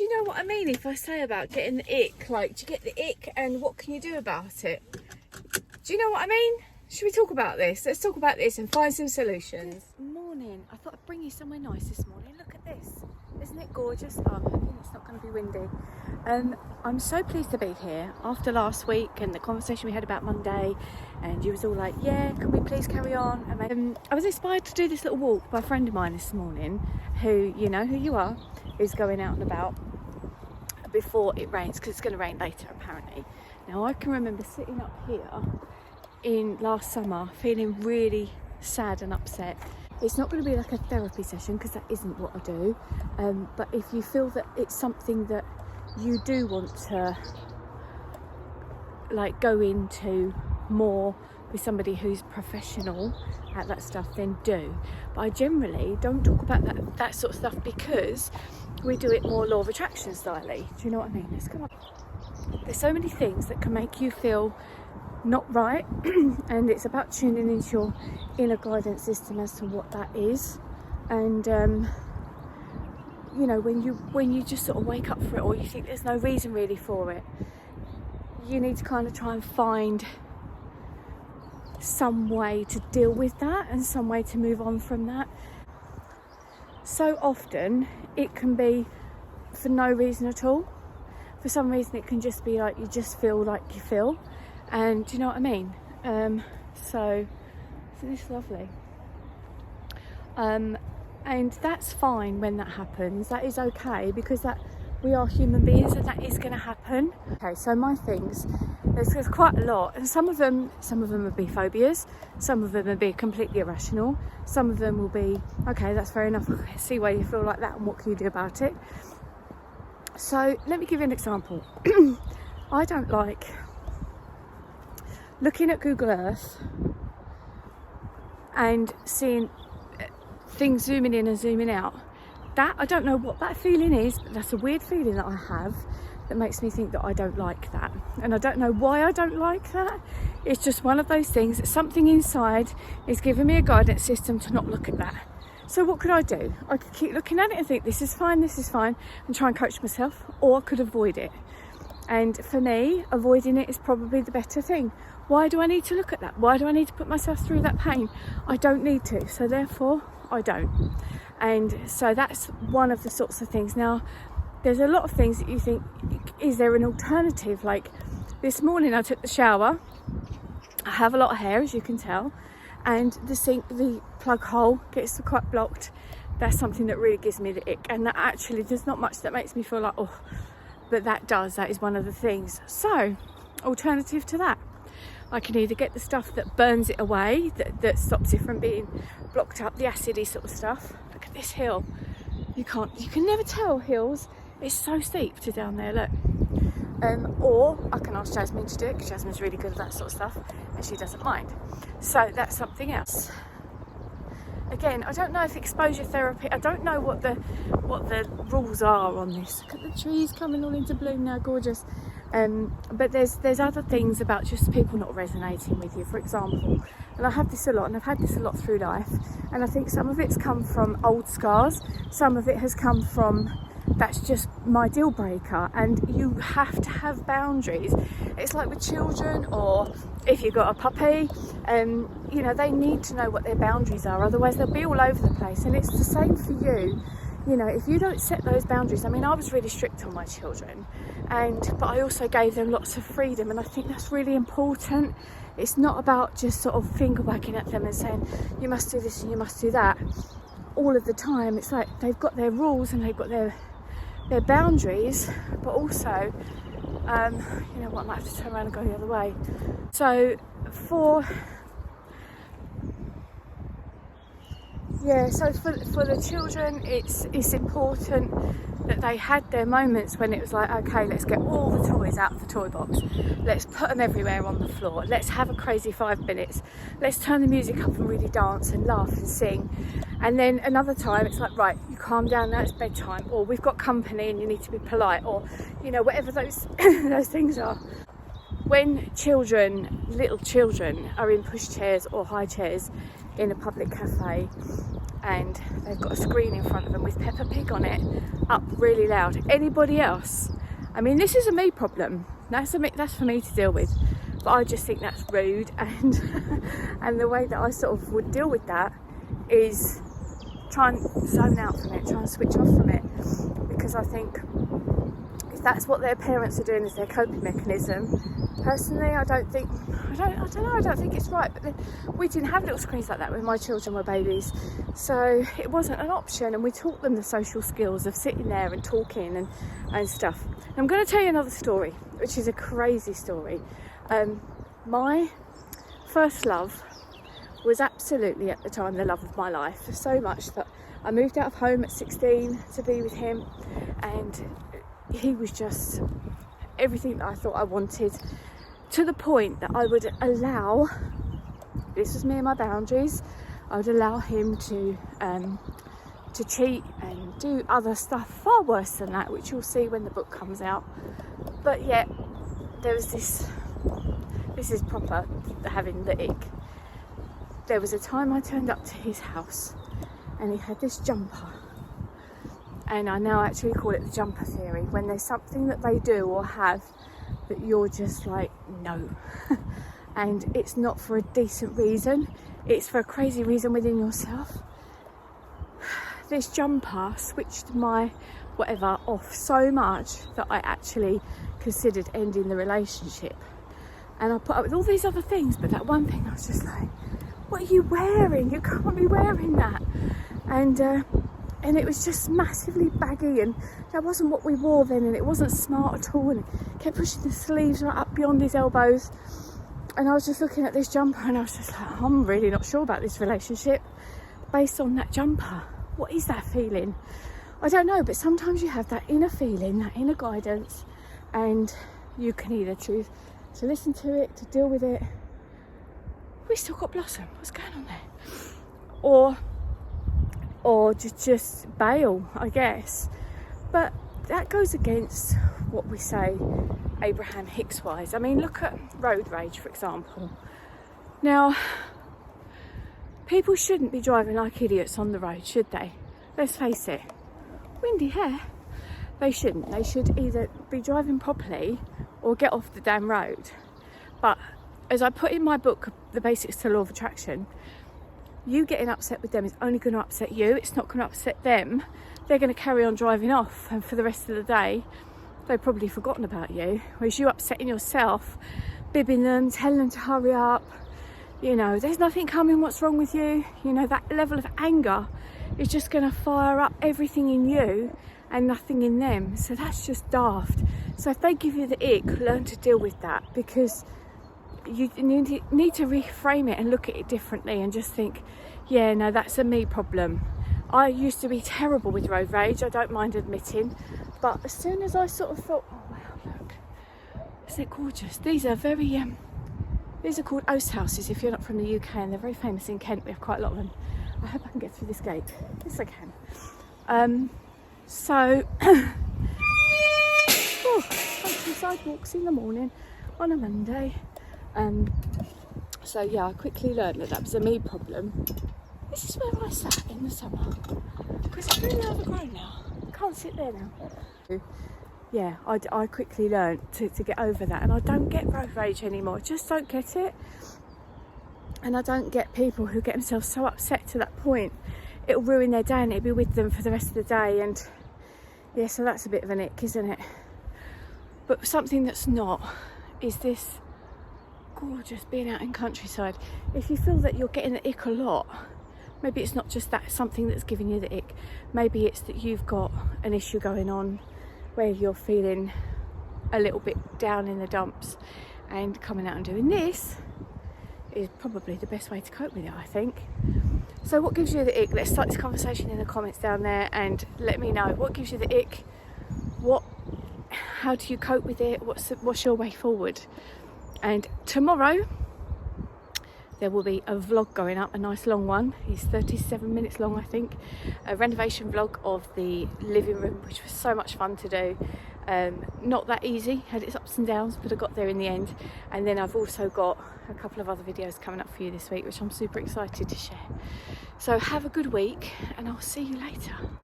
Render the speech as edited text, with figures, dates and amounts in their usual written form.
Do you know what I mean if I say about getting the ick? Like, do you get the ick and what can you do about it? Do you know what I mean? Should we talk about this? Let's talk about this and find some solutions. Good morning. I thought I'd bring you somewhere nice this morning. Look at this. Isn't it gorgeous? Oh, I'm hoping it's not going to be windy. I'm so pleased to be here after last week and the conversation we had about Monday, and you was all like, yeah, can we please carry on? And I was inspired to do this little walk by a friend of mine this morning who, you know who you are, is going out and about before it rains, because it's going to rain later apparently. Now I can remember sitting up here in last summer feeling really sad and upset. It's not going to be like a therapy session because that isn't what I do, but if you feel that it's something that you do want to like go into more with somebody who's professional at that stuff, then do. But I generally don't talk about that sort of stuff because we do it more law of attraction style-y. Do you know what I mean? Let's go on. There's so many things that can make you feel not right, and it's about tuning into your inner guidance system as to what that is. And you know, when you just sort of wake up for it, or you think there's no reason really for it, you need to kind of try and find some way to deal with that and some way to move on from that. So often it can be for no reason at all. For some reason it can just be like you just feel like you feel. And do you know what I mean? So isn't this lovely? And that's fine when that happens. That is okay, because that we are human beings and that is going to happen. Okay, so my things, there's quite a lot, and some of them will be phobias, some of them will be completely irrational, some of them will be, okay, that's fair enough, I see why you feel like that and what can you do about it. So let me give you an example. I don't like looking at Google Earth and seeing things zooming in and zooming out. That, I don't know what that feeling is, but that's a weird feeling that I have that makes me think that I don't like that. And I don't know why I don't like that. It's just one of those things that something inside is giving me a guidance system to not look at that. So what could I do? I could keep looking at it and think this is fine, and try and coach myself, or I could avoid it. And for me, avoiding it is probably the better thing. Why do I need to look at that? Why do I need to put myself through that pain? I don't need to, so therefore I don't. And so that's one of the sorts of things. Now, there's a lot of things that you think, is there an alternative? Like this morning I took the shower. I have a lot of hair, as you can tell, and the sink, the plug hole gets quite blocked. That's something that really gives me the ick, and that actually there's not much that makes me feel like, oh, but that is one of the things. So, alternative to that, I can either get the stuff that burns it away, that stops it from being blocked up, the acidy sort of stuff. Look at this hill. You can never tell hills. It's so steep to down there, look. Or I can ask Jasmine to do it, because Jasmine's really good at that sort of stuff and she doesn't mind. So that's something else. Again, I don't know if exposure therapy, I don't know what the rules are on this. Look at the trees coming all into bloom now, gorgeous. But there's other things about just people not resonating with you, for example. And I have this a lot, and I've had this a lot through life. And I think some of it's come from old scars. Some of it has come from, that's just my deal breaker. And you have to have boundaries. It's like with children, or if you've got a puppy, you know, they need to know what their boundaries are. Otherwise they'll be all over the place. And it's the same for you. You know, if you don't set those boundaries, I mean, I was really strict on my children, but I also gave them lots of freedom, and I think that's really important. It's not about just sort of finger wagging at them and saying, you must do this and you must do that all of the time. It's like they've got their rules and they've got their boundaries, but also, you know what, I might have to turn around and go the other way. So for the children, it's important that they had their moments when it was like, okay, let's get all the toys out of the toy box, let's put them everywhere on the floor, let's have a crazy 5 minutes, let's turn the music up and really dance and laugh and sing. And then another time it's like, right, you calm down now, it's bedtime, or we've got company and you need to be polite, or you know, whatever those those things are. When little children are in pushchairs or high chairs in a public cafe and they've got a screen in front of them with Peppa Pig on it, up really loud. Anybody else? I mean, this is a me problem. That's for me to deal with. But I just think that's rude, and and the way that I sort of would deal with that is try and zone out from it, try and switch off from it, because I think if that's what their parents are doing as their coping mechanism, personally, I don't think it's right. But we didn't have little screens like that when my children were babies, so it wasn't an option, and we taught them the social skills of sitting there and talking and stuff. And I'm going to tell you another story, which is a crazy story. My first love was absolutely at the time the love of my life, so much that I moved out of home at 16 to be with him, and he was just everything that I thought I wanted, to the point that I would allow, this was me and my boundaries, I would allow him to cheat and do other stuff far worse than that, which you'll see when the book comes out. But yet there was this is proper having the ick. There was a time I turned up to his house and he had this jumper, and I now actually call it the jumper theory, when there's something that they do or have that you're just like, no. And it's not for a decent reason, it's for a crazy reason within yourself. This jumper switched my whatever off so much that I actually considered ending the relationship. And I put up with all these other things, but that one thing I was just like, what are you wearing? You can't be wearing that. And it was just massively baggy, and that wasn't what we wore then, and it wasn't smart at all, and it kept pushing the sleeves right up beyond his elbows. And I was just looking at this jumper and I was just like, I'm really not sure about this relationship based on that jumper. What is that feeling? I don't know, but sometimes you have that inner feeling, that inner guidance, and you can either choose to listen to it, to deal with it. We still got Blossom, what's going on there? Or just bail, I guess. But that goes against what we say Abraham Hicks wise. I mean, look at road rage, for example. Now, people shouldn't be driving like idiots on the road, should they? Let's face it. Windy hair. They shouldn't. They should either be driving properly or get off the damn road. But as I put in my book, The Basics to Law of Attraction, you getting upset with them is only going to upset you. It's not going to upset them. They're going to carry on driving off, and for the rest of the day they've probably forgotten about you. Whereas you upsetting yourself, bibbing them, telling them to hurry up, you know, there's nothing coming, what's wrong with you? You know, that level of anger is just going to fire up everything in you and nothing in them. So that's just daft. So if they give you the ick, learn to deal with that, because you need to reframe it and look at it differently and just think, yeah, no, that's a me problem. I used to be terrible with road rage, I don't mind admitting, but as soon as I sort of thought, oh wow, look, isn't it gorgeous? These are very these are called oast houses if you're not from the UK, and they're very famous in Kent. We have quite a lot of them. I hope I can get through this gate. Yes, I can. So some sidewalks in the morning on a Monday. So yeah, I quickly learned that was a me problem. This is where I sat in the summer, because it's really overgrown now. I can't sit there now. Yeah, I quickly learned to get over that, and I don't get road rage anymore. I just don't get it. And I don't get people who get themselves so upset to that point it'll ruin their day and it'll be with them for the rest of the day. And yeah, so that's a bit of an ick, isn't it? But something that's not is this gorgeous being out in countryside. If you feel that you're getting the ick a lot, maybe it's not just that something that's giving you the ick. Maybe it's that you've got an issue going on where you're feeling a little bit down in the dumps, and coming out and doing this is probably the best way to cope with it, I think. So what gives you the ick? Let's start this conversation in the comments down there and let me know what gives you the ick. How do you cope with it? What's your way forward? And tomorrow there will be a vlog going up, a nice long one. It's 37 minutes long, I think. A renovation vlog of the living room, which was so much fun to do. Not that easy, had its ups and downs, but I got there in the end. And then I've also got a couple of other videos coming up for you this week, which I'm super excited to share. So have a good week, and I'll see you later.